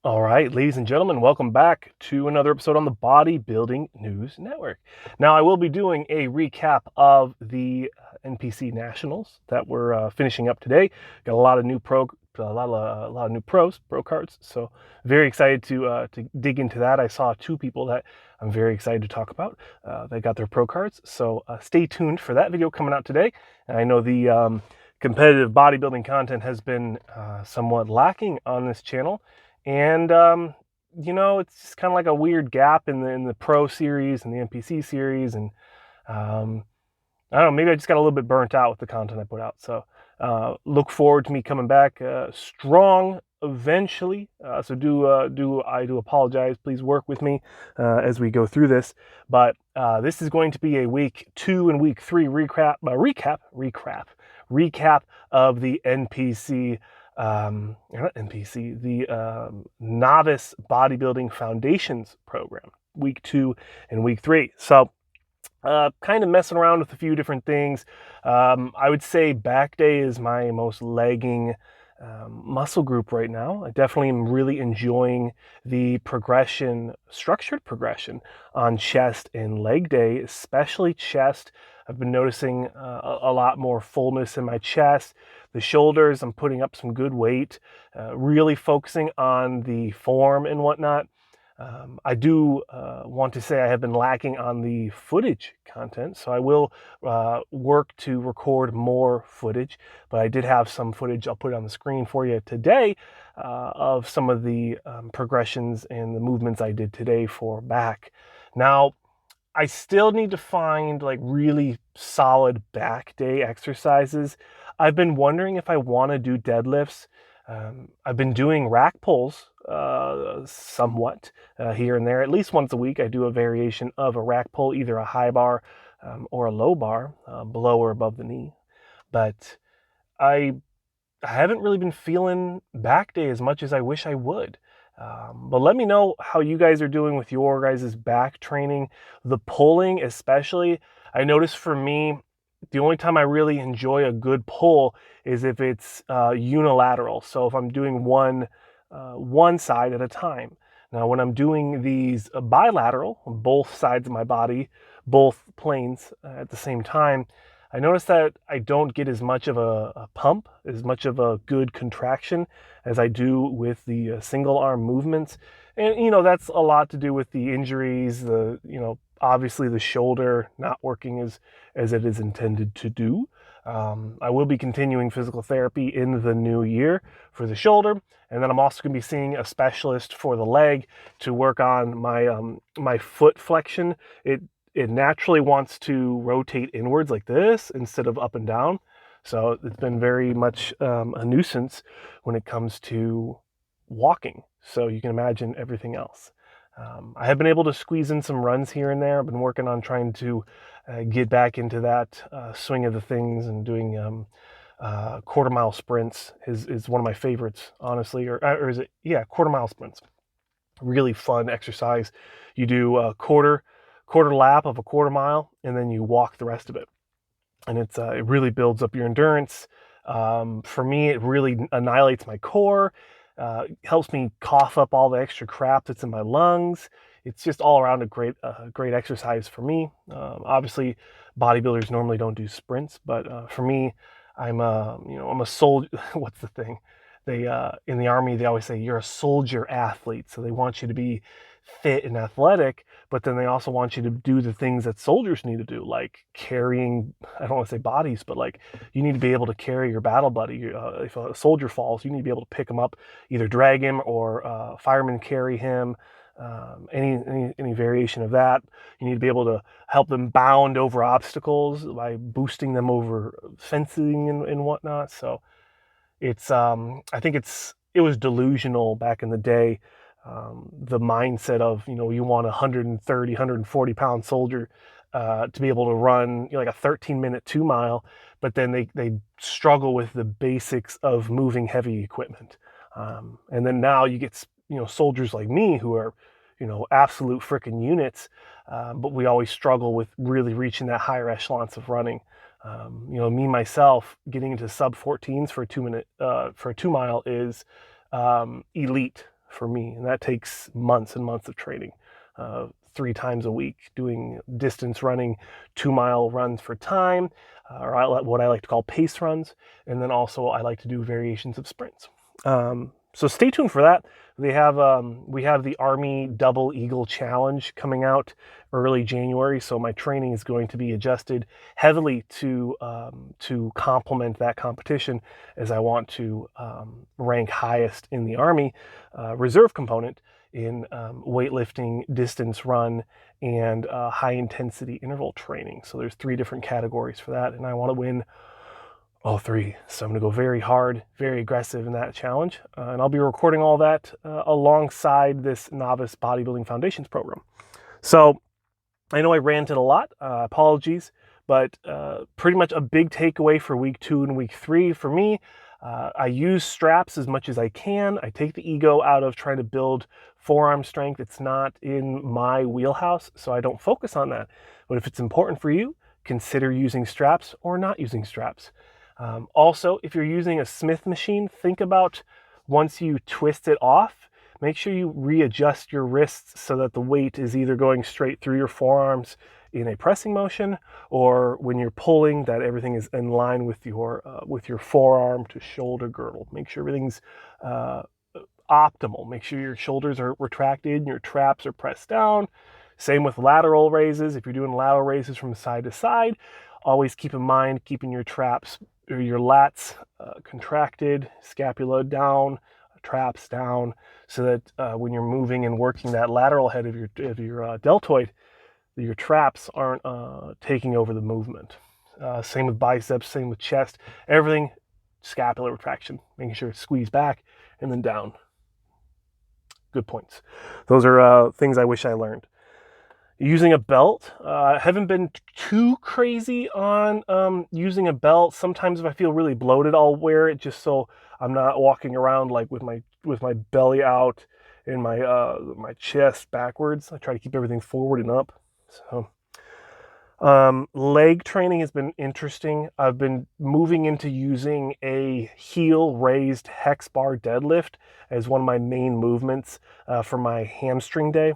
All right, ladies and gentlemen, welcome back to another episode on the Bodybuilding News Network. Now, I will be doing a recap of the NPC Nationals that we're finishing up today. Got a lot of new pro cards, so very excited to dig into that. I saw two people that I'm very excited to talk about. They got their pro cards, so stay tuned for that video coming out today. And I know the competitive bodybuilding content has been somewhat lacking on this channel. And it's just kind of like a weird gap in the Pro series and the NPC series, and um, I don't know, maybe I just got a little bit burnt out with the content I put out. So look forward to me coming back strong eventually. So do apologize. Please work with me as we go through this. But this is going to be a week 2 and week 3 recap of the NPC. Not NPC, the Novice Bodybuilding Foundations program, week 2 and week 3. So kind of messing around with a few different things. I would say back day is my most lagging muscle group right now. I definitely am really enjoying the structured progression on chest and leg day, especially chest. I've been noticing a lot more fullness in my chest. The shoulders, I'm putting up some good weight, really focusing on the form and whatnot. I do want to say I have been lacking on the footage content, so I will work to record more footage, but I did have some footage I'll put on the screen for you today of some of the progressions and the movements I did today for back. Now, I still need to find like really solid back day exercises. I've been wondering if I want to do deadlifts. I've been doing rack pulls somewhat here and there. At least once a week, I do a variation of a rack pull, either a high bar or a low bar, below or above the knee. But I haven't really been feeling back day as much as I wish I would. But let me know how you guys are doing with your guys' back training, the pulling especially. I notice for me, the only time I really enjoy a good pull is if it's unilateral. So if I'm doing one side at a time. Now, when I'm doing these bilateral, both sides of my body, both planes at the same time, I notice that I don't get as much of a pump, as much of a good contraction as I do with the single arm movements. And, that's a lot to do with the injuries, obviously the shoulder not working as it is intended to do. I will be continuing physical therapy in the new year for the shoulder, and then I'm also going to be seeing a specialist for the leg to work on my foot flexion. It naturally wants to rotate inwards like this instead of up and down. So it's been very much a nuisance when it comes to walking. So you can imagine everything else. I have been able to squeeze in some runs here and there. I've been working on trying to get back into that swing of the things, and doing quarter mile sprints is one of my favorites, honestly. Or is it? Yeah, quarter mile sprints. Really fun exercise. You do a quarter lap of a quarter mile, and then you walk the rest of it. And it really builds up your endurance. For me, it really annihilates my core, helps me cough up all the extra crap that's in my lungs. It's just all around a great exercise for me. Obviously, bodybuilders normally don't do sprints, but for me, I'm a soldier. What's the thing? They in the army, they always say you're a soldier athlete, so they want you to be fit and athletic, but then they also want you to do the things that soldiers need to do, like carrying, I don't want to say bodies, but like you need to be able to carry your battle buddy. If a soldier falls, you need to be able to pick him up, either drag him or fireman carry him. Any variation of that. You need to be able to help them bound over obstacles by boosting them over fencing and whatnot. So it's I think it was delusional back in the day, the mindset of, you want a 130 140 pound soldier to be able to run, like a 13-minute 2 mile, but then they struggle with the basics of moving heavy equipment. And then now you get soldiers like me who are absolute freaking units, but we always struggle with really reaching that higher echelons of running. Me myself getting into sub 14s for a 2 mile is elite for me, and that takes months and months of training. 3 times a week, doing distance running, 2-mile runs for time, or what I like to call pace runs. And then also I like to do variations of sprints. So stay tuned for that. We have the Army Double Eagle Challenge coming out early January, so my training is going to be adjusted heavily to complement that competition, as I want to rank highest in the Army reserve component in weightlifting, distance run, and high intensity interval training. So there's 3 different categories for that, and I want to win all 3. So I'm going to go very hard, very aggressive in that challenge. And I'll be recording all that alongside this Novice Bodybuilding Foundations program. So I know I ranted a lot, apologies, but pretty much a big takeaway for week 2 and week 3 for me. I use straps as much as I can. I take the ego out of trying to build forearm strength. It's not in my wheelhouse, so I don't focus on that. But if it's important for you, consider using straps or not using straps. Also, if you're using a Smith machine, think about once you twist it off, make sure you readjust your wrists so that the weight is either going straight through your forearms in a pressing motion, or when you're pulling, that everything is in line with your forearm to shoulder girdle. Make sure everything's optimal. Make sure your shoulders are retracted and your traps are pressed down. Same with lateral raises. If you're doing lateral raises from side to side, always keep in mind keeping your traps or your lats contracted, scapula down, traps down, so that when you're moving and working that lateral head of your deltoid, your traps aren't taking over the movement. Same with biceps, same with chest, everything scapular retraction, making sure it's squeezed back and then down. Good points. Those are things I wish I learned. Using a belt, I haven't been too crazy on using a belt. Sometimes if I feel really bloated, I'll wear it just so I'm not walking around like with my belly out and my chest backwards. I try to keep everything forward and up. So leg training has been interesting. I've been moving into using a heel raised hex bar deadlift as one of my main movements for my hamstring day.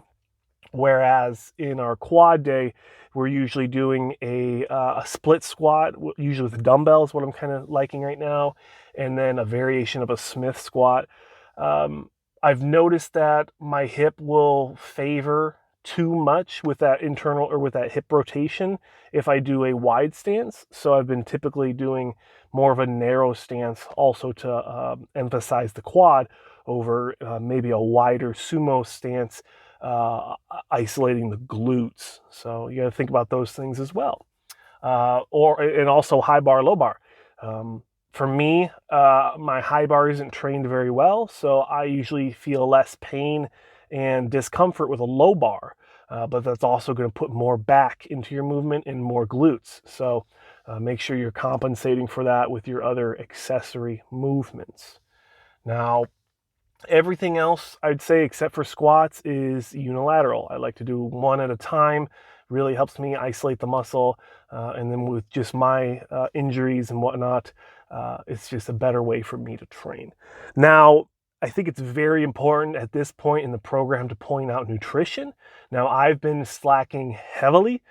Whereas in our quad day, we're usually doing a split squat, usually with dumbbells, what I'm kind of liking right now, and then a variation of a Smith squat. I've noticed that my hip will favor too much with that internal or with that hip rotation if I do a wide stance. So I've been typically doing more of a narrow stance also to emphasize the quad over maybe a wider sumo stance, isolating the glutes. So you got to think about those things as well. And also high bar, low bar. For me, my high bar isn't trained very well, so I usually feel less pain and discomfort with a low bar, but that's also going to put more back into your movement and more glutes. So make sure you're compensating for that with your other accessory movements. Now, everything else, I'd say, except for squats, is unilateral. I like to do one at a time. Really helps me isolate the muscle. And then with just my injuries and whatnot, it's just a better way for me to train. Now, I think it's very important at this point in the program to point out nutrition. Now, I've been slacking heavily.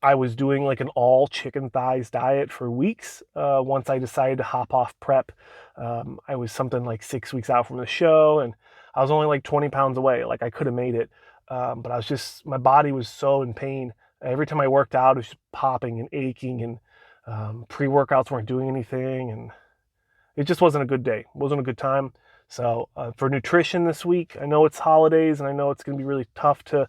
I was doing like an all chicken thighs diet for weeks. Once I decided to hop off prep, I was something like 6 weeks out from the show, and I was only like 20 pounds away. Like I could have made it, but my body was so in pain. Every time I worked out, it was just popping and aching, and pre-workouts weren't doing anything, and it just wasn't a good day. It wasn't a good time. So for nutrition this week, I know it's holidays, and I know it's going to be really tough to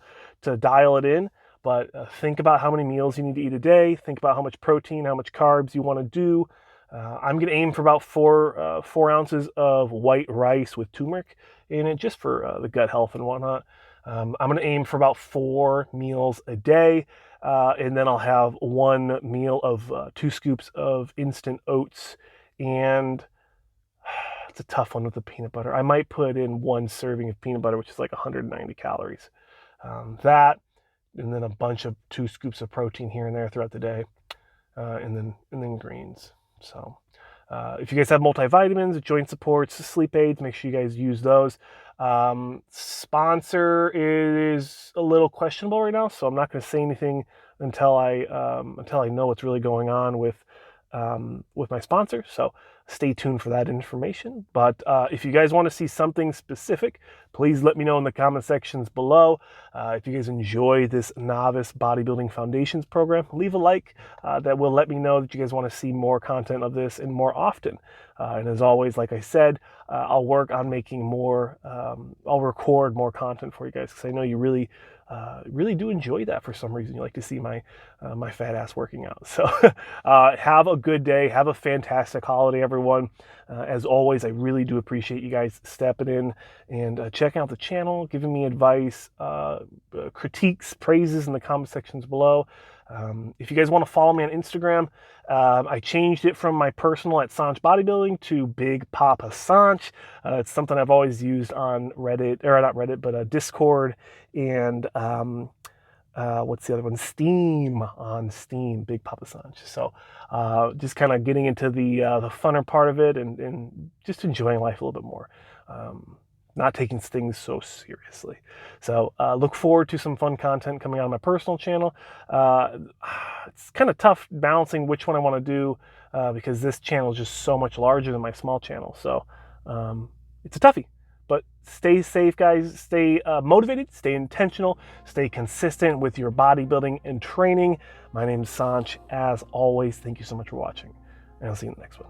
dial it in. But think about how many meals you need to eat a day. Think about how much protein, how much carbs you want to do. I'm going to aim for about 4 ounces of white rice with turmeric in it, just for the gut health and whatnot. I'm going to aim for about 4 meals a day. And then I'll have 1 meal of 2 scoops of instant oats. And it's a tough one with the peanut butter. I might put in 1 serving of peanut butter, which is like 190 calories. And then a bunch of 2 scoops of protein here and there throughout the day, and then greens. So If you guys have multivitamins, joint supports, sleep aids, make sure you guys use those. Sponsor is a little questionable right now, so I'm not going to say anything until I know what's really going on with my sponsor. So stay tuned for that information. But if you guys want to see something specific, please let me know in the comment sections below. If you guys enjoy this Novice Bodybuilding Foundations program, leave a like. That will let me know that you guys want to see more content of this and more often. And as always, like I said, I'll work on making more, I'll record more content for you guys, because I know you really do enjoy that for some reason. You like to see my fat ass working out. So have a good day. Have a fantastic holiday, everyone. As always, I really do appreciate you guys stepping in and checking out the channel, giving me advice, critiques, praises in the comment sections below. If you guys want to follow me on Instagram, I changed it from my personal at Sanch Bodybuilding to Big Papa Sanch. It's something I've always used on Reddit, or not Reddit, but Discord, and what's the other one? Steam, on Steam, Big Papa Sanch. So just kind of getting into the funner part of it, and just enjoying life a little bit more. Not taking things so seriously. So look forward to some fun content coming out of my personal channel. It's kind of tough balancing which one I want to do, because this channel is just so much larger than my small channel. So it's a toughie. But stay safe, guys. Stay motivated, stay intentional, stay consistent with your bodybuilding and training. My name is Sanch. As always, thank you so much for watching, and I'll see you in the next one.